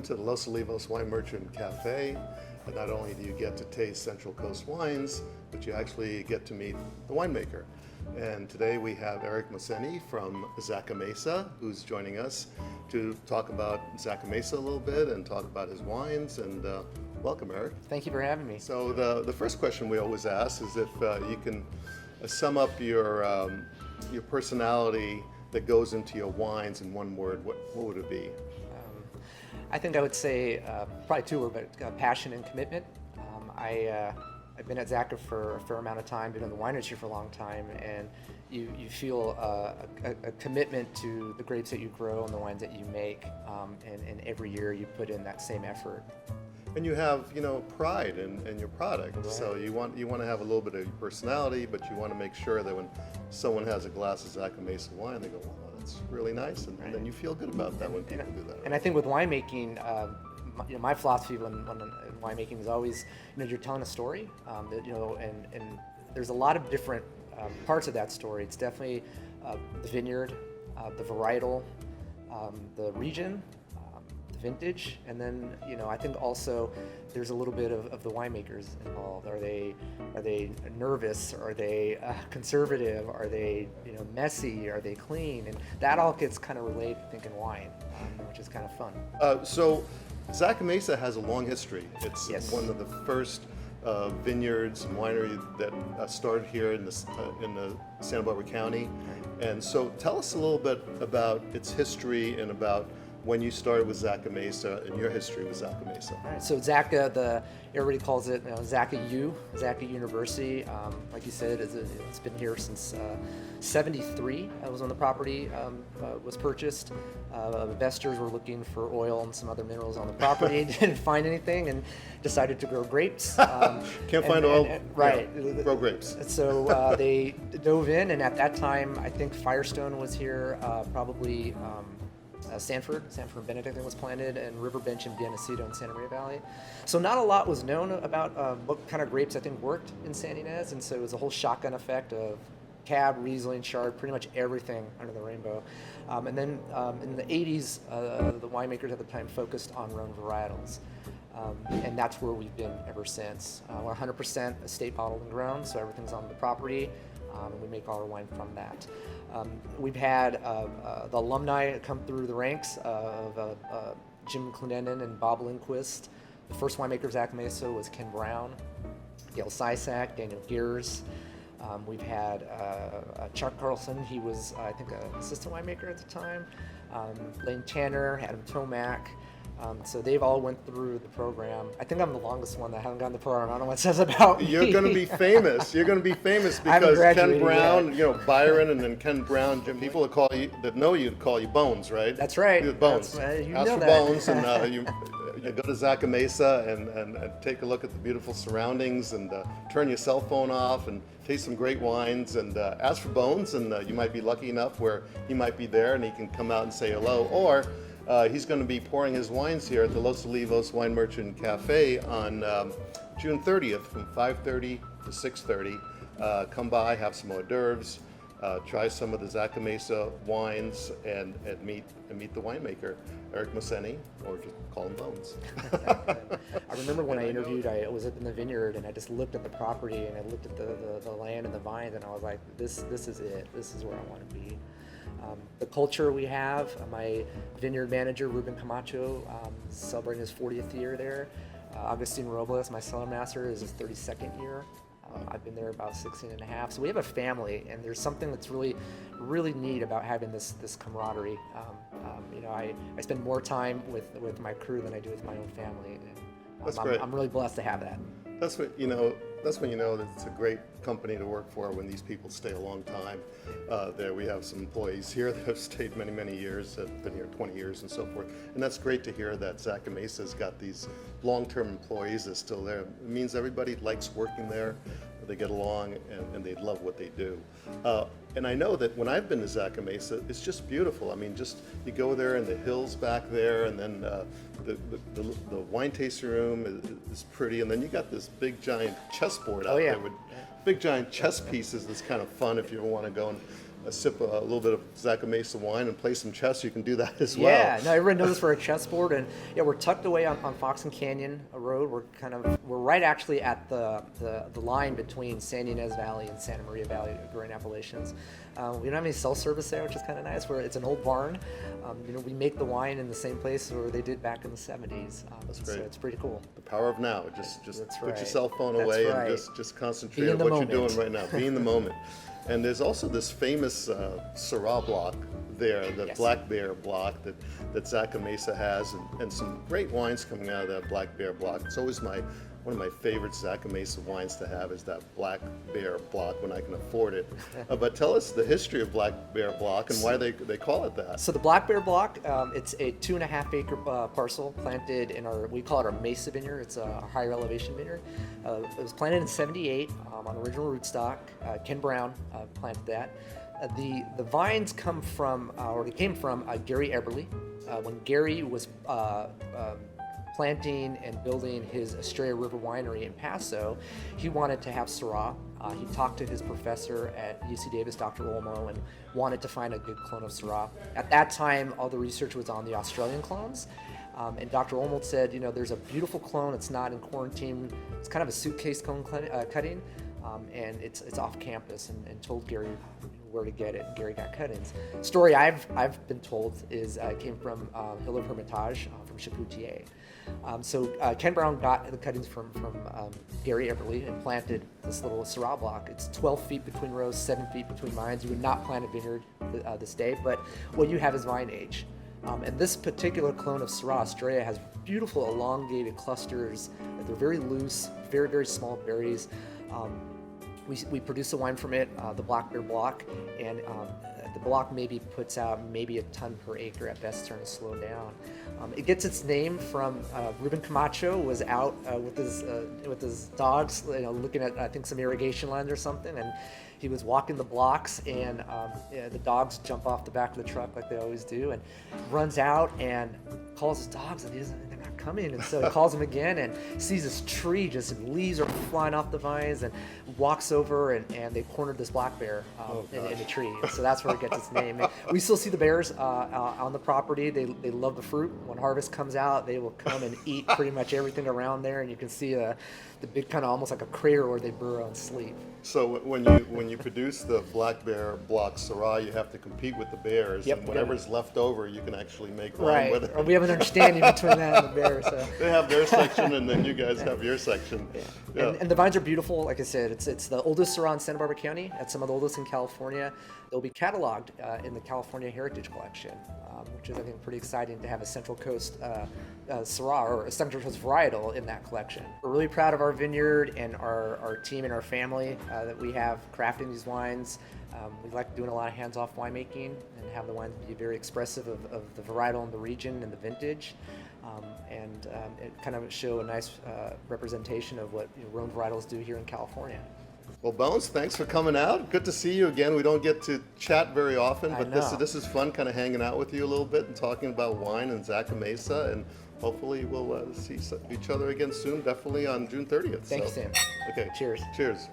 to the Los Olivos Wine Merchant Cafe. And not only do you get to taste Central Coast wines, but you actually get to meet the winemaker. And today we have Eric Mohseni from Zaca Mesa, who's joining us to talk about Zaca Mesa a little bit and talk about his wines. And welcome, Eric. Thank you for having me. So the first question we always ask is if you can sum up your personality that goes into your wines in one word, what would it be? I think I would say probably two words, but passion and commitment. I've been at Zaca for a fair amount of time, been in the wine industry for a long time, and you feel a commitment to the grapes that you grow and the wines that you make, and every year you put in that same effort. And you have, pride in your product. Right. So you want to have a little bit of your personality, but you want to make sure that when someone has a glass of Zaca Mesa wine, they go, "Wow, that's really nice," and then you feel good about that when people do that. Right? And I think with winemaking, my philosophy when winemaking is always, you're telling a story, and there's a lot of different parts of that story. It's definitely the vineyard, the varietal, the region, the vintage, and then I think also there's a little bit of the winemakers involved. Are they nervous? Are they conservative? Are they messy? Are they clean? And that all gets kind of relayed, I think, in wine, which is kind of fun. So Zaca Mesa has a long history. It's Yes. one of the first vineyards and winery that started here in the Santa Barbara County. And so tell us a little bit about its history and about when you started with Zaca Mesa and your history with Zaca Mesa. All right, so Zaca, everybody calls it Zaca Zaca University. Like you said, it's been here since '73. That was when the property was purchased. Investors were looking for oil and some other minerals on the property, didn't find anything, and decided to grow grapes. Can't find oil, right? Grow grapes. So they dove in, and at that time, I think Firestone was here, probably. Sanford and Benedict was planted, and Riverbench and Bienesito in Santa Maria Valley. So not a lot was known about what kind of grapes I think worked in San Ynez, and so it was a whole shotgun effect of Cab, Riesling, Chard, pretty much everything under the rainbow. And then in the 80s, the winemakers at the time focused on Rhone varietals. And that's where we've been ever since. We're 100% estate bottled and grown, so everything's on the property, and we make all our wine from that. We've had the alumni come through the ranks of Jim Clendenin and Bob Lindquist. The first winemaker of Zaca Mesa was Ken Brown, Gail Sysak, Daniel Gears. We've had Chuck Carlson. He was, I think, an assistant winemaker at the time. Lane Tanner, Adam Tomac. So they've all went through the program. I think I'm the longest one that haven't gotten the program. I don't know what it says about me. You're going to be famous. You're going to be famous because Ken Brown, Byron, and then Ken Brown. People that know you call you Bones, right? That's right. Bones. Ask for that. Bones, and you go to Zaca Mesa and take a look at the beautiful surroundings and turn your cell phone off and taste some great wines and ask for Bones, and you might be lucky enough where he might be there and he can come out and say hello, or he's going to be pouring his wines here at the Los Olivos Wine Merchant Cafe on June 30th from 5:30 to 6:30. Come by, have some hors d'oeuvres, try some of the Zaca Mesa wines, and meet the winemaker, Eric Mohseni, or just call him Bones. I remember when I interviewed, I was up in the vineyard, and I just looked at the property, and I looked at the land and the vines, and I was like, this is it. This is where I want to be. The culture we have, my vineyard manager, Ruben Camacho, is celebrating his 40th year there. Agustin Robles, my cellar master, is his 32nd year. I've been there about 16 and a half. So we have a family, and there's something that's really, really neat about having this camaraderie. I spend more time with my crew than I do with my own family. That's great. I'm really blessed to have that. That's when you know that it's a great company to work for, when these people stay a long time. There we have some employees here that have stayed many, many years, that have been here 20 years and so forth. And that's great to hear that Zaca Mesa's got these long-term employees that's still there. It means everybody likes working there, they get along, and they love what they do. And I know that when I've been to Zaca Mesa, it's just beautiful. I mean, just you go there and the hills back there, and then the wine tasting room is pretty, and then you got this big giant chessboard out there with big giant chess pieces. That's kind of fun if you want to go and sip a little bit of Zaca Mesa wine and play some chess, you can do that as well. Yeah, no, everyone knows us for a chessboard, and yeah, we're tucked away on Fox and Canyon Road. We're right actually at the line between San Ynez Valley and Santa Maria Valley, Grand Appalachians. We don't have any cell service there, which is kind of nice. It's an old barn. We make the wine in the same place where they did back in the 70s. That's great. So it's pretty cool. The power of now. Just That's put right. your cell phone That's away right. and just concentrate Be in on the what moment. you're doing right now. Be in the moment. And there's also this famous Syrah block there, the Yes. Black Bear block that Zaca Mesa has, and some great wines coming out of that Black Bear block. It's always one of my favorite Zaca Mesa wines to have is that Black Bear block when I can afford it. But tell us the history of Black Bear block and why they call it that. So the Black Bear block, it's a 2.5 acre parcel planted in we call it our Mesa vineyard. It's a higher elevation vineyard. It was planted in '78 on original rootstock. Ken Brown planted that. The vines came from Gary Eberly. When Gary was planting and building his Estrella River winery in Paso, he wanted to have Syrah. He talked to his professor at UC Davis, Dr. Olmo, and wanted to find a good clone of Syrah. At that time, all the research was on the Australian clones. And Dr. Olmo said, there's a beautiful clone. It's not in quarantine. It's kind of a suitcase cone cutting, and it's off campus. And told Gary where to get it. Gary got cuttings. Story I've been told is came from Hill of Hermitage from Chapoutier. So Ken Brown got the cuttings from Gary Eberly and planted this little Syrah block. It's 12 feet between rows, 7 feet between vines. You would not plant a vineyard this day, but what you have is vine age. And this particular clone of Syrah Estrella has beautiful elongated clusters. They're very loose, very, very small berries. We produce a wine from it, the Black Bear block, and the block maybe puts out maybe a ton per acre at best, starting to slow down. It gets its name from Ruben Camacho was out with his dogs, looking at I think some irrigation lines or something, and he was walking the blocks, and the dogs jump off the back of the truck like they always do, and runs out and calls his dogs, and they're not coming, and so he calls them again and sees this tree, just leaves are flying off the vines, and walks over and they cornered this black bear in a tree, and so that's where it gets its name. And we still see the bears on the property. They love the fruit. When harvest comes out, they will come and eat pretty much everything around there, and you can see the big kind of almost like a crater where they burrow and sleep. So when you produce the Black Bear block Syrah, you have to compete with the bears, Yep, and whatever's left over, you can actually make wine Right. with it. Or we have an understanding between that and the bear. So. They have their section, and then you guys have your section. Yeah. Yeah. And the vines are beautiful. Like I said, it's the oldest Syrah in Santa Barbara County. It's some of the oldest in California. They'll be cataloged in the California Heritage Collection, which is, I think, pretty exciting to have a Central Coast Syrah or a Central Coast varietal in that collection. We're really proud of our vineyard and our team and our family that we have crafting these wines. We like doing a lot of hands-off winemaking and have the wines be very expressive of the varietal and the region and the vintage. It kind of show a nice representation of what Rhone varietals do here in California. Well, Bones, thanks for coming out. Good to see you again. We don't get to chat very often, but this is fun, kind of hanging out with you a little bit and talking about wine and Zaca Mesa, and hopefully we'll see each other again soon, definitely on June 30th. Thanks, Sam. Okay. Cheers. Cheers.